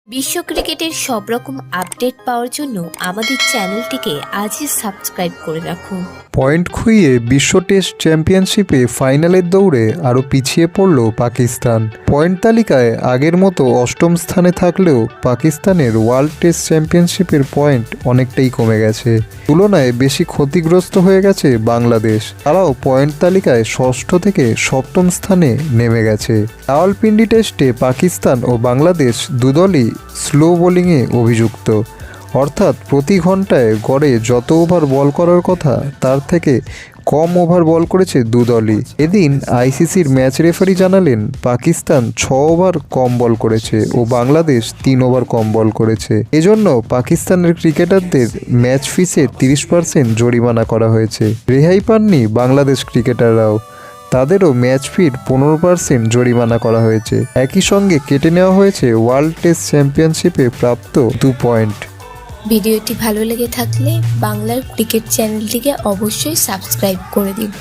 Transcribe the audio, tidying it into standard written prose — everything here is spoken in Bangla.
বিশ্ব ক্রিকেটের সব রকম আপডেট পাওয়ার জন্য আমাদের চ্যানেলটিকে আজই সাবস্ক্রাইব করে রাখুন। পয়েন্ট খুইয়ে বিশ্ব টেস্ট চ্যাম্পিয়নশিপে ফাইনালের দৌড়ে আরও পিছিয়ে পড়ল পাকিস্তান। পয়েন্ট তালিকায় আগের মতো অষ্টম স্থানে থাকলেও পাকিস্তানের ওয়ার্ল্ড টেস্ট চ্যাম্পিয়নশিপের পয়েন্ট অনেকটাই কমে গেছে। তুলনায় বেশি ক্ষতিগ্রস্ত হয়ে গেছে বাংলাদেশ। তারাও পয়েন্ট তালিকায় ষষ্ঠ থেকে সপ্তম স্থানে নেমে গেছে। রাওয়ালপিন্ডি টেস্টে পাকিস্তান ও বাংলাদেশ দুদলই স্লো বোলিংয়ে অভিযুক্ত, অর্থাৎ প্রতি ঘন্টায় গড়ে যত ওভার বল করার কথা তার থেকে কম ওভার বল করেছে দুদলই। এদিন আইসিসির ম্যাচ রেফারি জানালেন পাকিস্তান 6 ওভার কম বল করেছে ও বাংলাদেশ 3 ওভার কম বল করেছে। এজন্য পাকিস্তানের ক্রিকেটারদের ম্যাচ ফিসে 30% জরিমানা করা হয়েছে। রেহাই পাননি বাংলাদেশ ক্রিকেটাররাও, তাদেরও ম্যাচ ফির 15% জরিমানা করা হয়েছে। একই সঙ্গে কেটে নেওয়া হয়েছে ওয়ার্ল্ড টেস্ট চ্যাম্পিয়নশিপে প্রাপ্ত 2 পয়েন্ট। ভিডিওটি ভালো লেগে থাকলে বাংলার ক্রিকেট চ্যানেলটিকে অবশ্যই সাবস্ক্রাইব করে দিন।